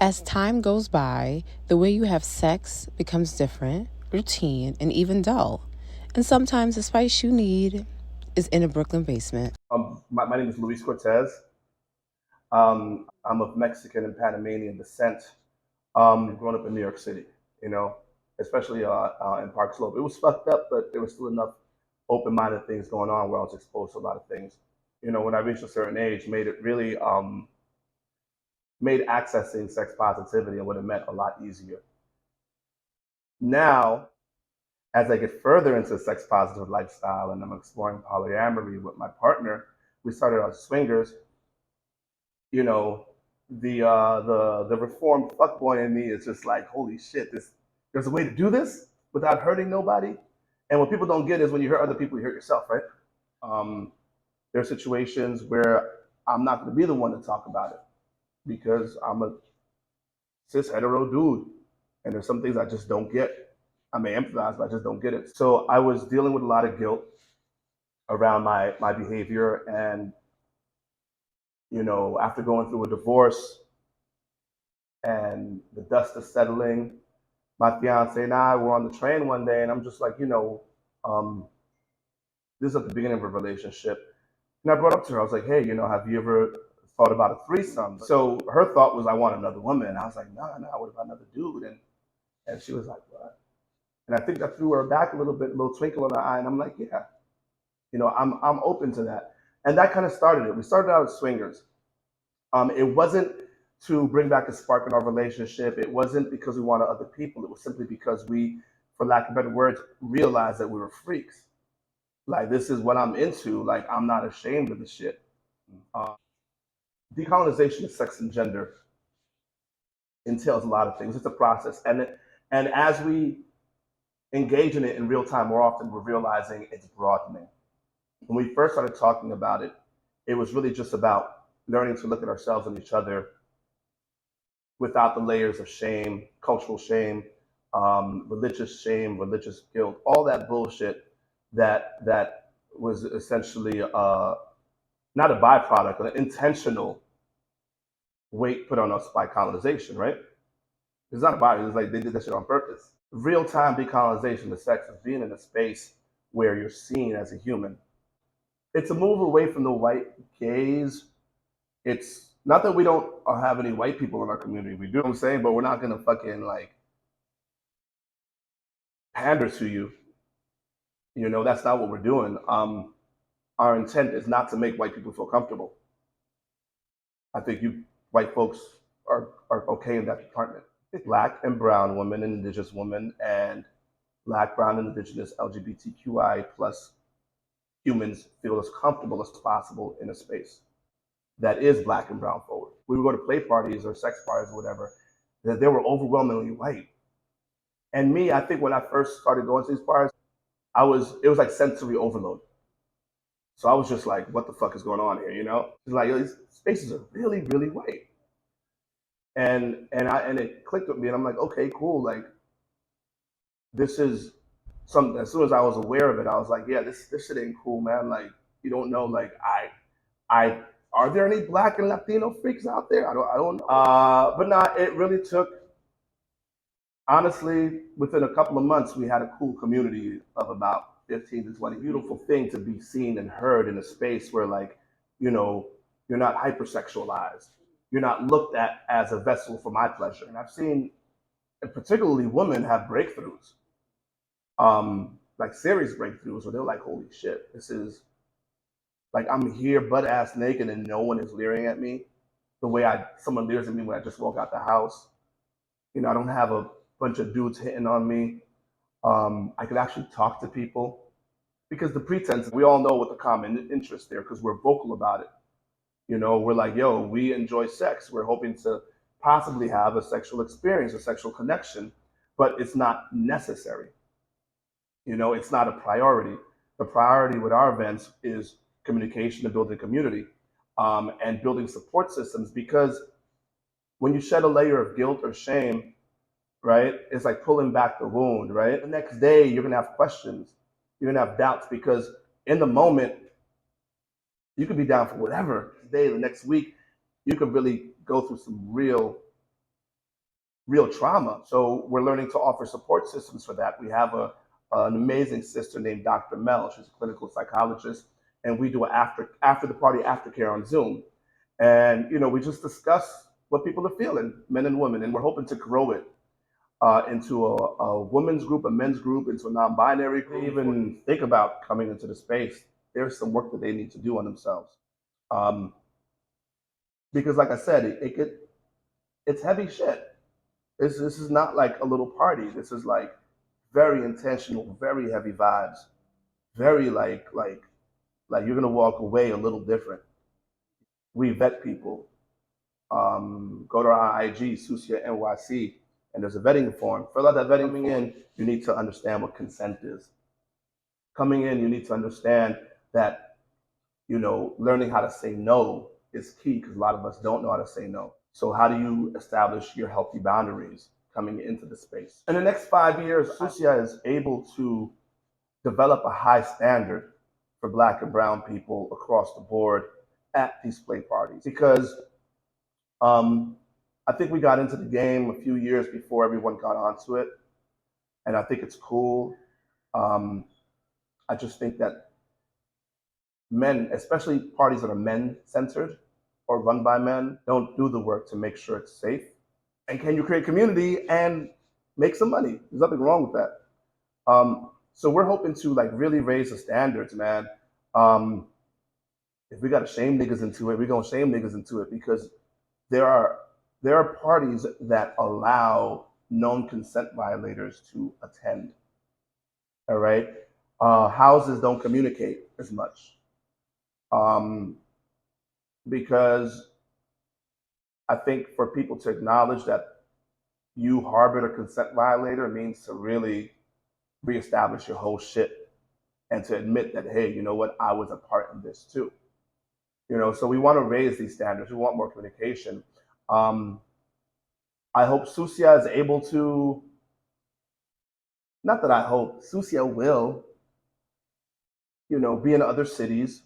As time goes by, the way you have sex becomes different, routine, and even dull. And sometimes the spice you need is in a Brooklyn basement. My name is Luis Cortez. I'm of Mexican and Panamanian descent. Growing up in New York City, you know, especially in Park Slope. It was fucked up, but there was still enough open-minded things going on where I was exposed to a lot of things. You know, when I reached a certain age, made it really made accessing sex positivity and what it meant a lot easier. Now, as I get further into sex positive lifestyle and I'm exploring polyamory with my partner, we started out swingers. You know, the reformed fuckboy in me is just like, holy shit, there's a way to do this without hurting nobody. And what people don't get is when you hurt other people, you hurt yourself, right? Um, there are situations where I'm not going to be the one to talk about it because I'm a cis hetero dude, and there's some things I just don't get. I may empathize, but I just don't get it. So I was dealing with a lot of guilt around my behavior, and you know, after going through a divorce and the dust is settling, my fiance and I were on the train one day, and I'm just like, um, this is at the beginning of a relationship, and I brought up to her, I was like, hey, have you ever thought about a threesome? So her thought was, I want another woman. And I was like, nah, what about another dude? And she was like, what? And I think that threw her back a little bit, a little twinkle in her eye, and I'm like, yeah, I'm open to that. And that kind of started it. We started out as swingers. It wasn't to bring back a spark in our relationship. It wasn't because we wanted other people. It was simply because we, for lack of better words, realized that we were freaks. Like, this is what I'm into. Like, I'm not ashamed of the shit. Uh, Decolonization of sex and gender entails a lot of things. It's a process. And as we engage in it in real time, more often we're realizing it's broadening. When we first started talking about it, it was really just about learning to look at ourselves and each other without the layers of shame, religious guilt, all that bullshit that was essentially not a byproduct, but an intentional weight put on us by colonization, right? It's not about it. It's like they did that shit on purpose. Real time decolonization of sex is being in a space where you're seen as a human. It's a move away from the white gaze. It's not that we don't have any white people in our community. We do, what I'm saying, but we're not gonna fucking like pander to you. That's not what we're doing. Our intent is not to make white people feel comfortable. I think you white folks are okay in that department. Black and brown women and indigenous women and black, brown, and indigenous LGBTQI plus humans feel as comfortable as possible in a space that is black and brown forward. We would go to play parties or sex parties or whatever, that they were overwhelmingly white. And me, I think when I first started going to these parties, it was like sensory overload. So I was just like, what the fuck is going on here, It's like, yo, these spaces are really, really white. And it clicked with me and I'm like, okay, cool. Like, this is something. As soon as I was aware of it, I was like, yeah, this shit ain't cool, man. Like, you don't know, like I are there any black and Latino freaks out there? I don't know. But nah, it really took, honestly, within a couple of months, we had a cool community of about 15 to 20. Beautiful thing to be seen and heard in a space where, like, you know, you're not hypersexualized. You're not looked at as a vessel for my pleasure. And I've seen, and particularly women, have breakthroughs, like serious breakthroughs where they're like, holy shit, this is like, I'm here butt ass naked and no one is leering at me the way someone leers at me when I just walk out the house. I don't have a bunch of dudes hitting on me. I could actually talk to people because the pretense, we all know what the common interest there because we're vocal about it. We're like, yo, we enjoy sex. We're hoping to possibly have a sexual experience, a sexual connection, but it's not necessary. It's not a priority. The priority with our events is communication and building community, and building support systems, because when you shed a layer of guilt or shame, right, it's like pulling back the wound, right? The next day, you're gonna have questions, you're gonna have doubts, because in the moment, you could be down for whatever. The next week, you could really go through some real real trauma. So we're learning to offer support systems for that. We have an amazing sister named Dr. Mel. She's a clinical psychologist, and we do an after the party aftercare on Zoom. And we just discuss what people are feeling, men and women, and we're hoping to grow it into a women's group, a men's group, into a non-binary group. They even think about coming into the space. There's some work that they need to do on themselves, because, like I said, it's heavy shit. This is not like a little party. This is like very intentional, very heavy vibes, very like you're gonna walk away a little different. We vet people. Go to our IG, SuciaNYC, and there's a vetting form. Fill out that vetting form. Coming in, you need to understand what consent is. Coming in, you need to understand that learning how to say no is key, because a lot of us don't know how to say no. So how do you establish your healthy boundaries coming into the space? In the next 5 years, Sucia is able to develop a high standard for Black and brown people across the board at these play parties, because I think we got into the game a few years before everyone got onto it, and I think it's cool. I just think that men, especially parties that are men-centered or run by men, don't do the work to make sure it's safe. And can you create community and make some money? There's nothing wrong with that. So we're hoping to really raise the standards, man. If we got to shame niggas into it, we're gonna shame niggas into it, because there are parties that allow known consent violators to attend. All right, houses don't communicate as much, because I think for people to acknowledge that you harbored a consent violator means to really reestablish your whole shit, and to admit that, hey, you know what, I was a part in this too. So we want to raise these standards. We want more communication. I hope Sucia is able to, not that I hope, Sucia will, be in other cities.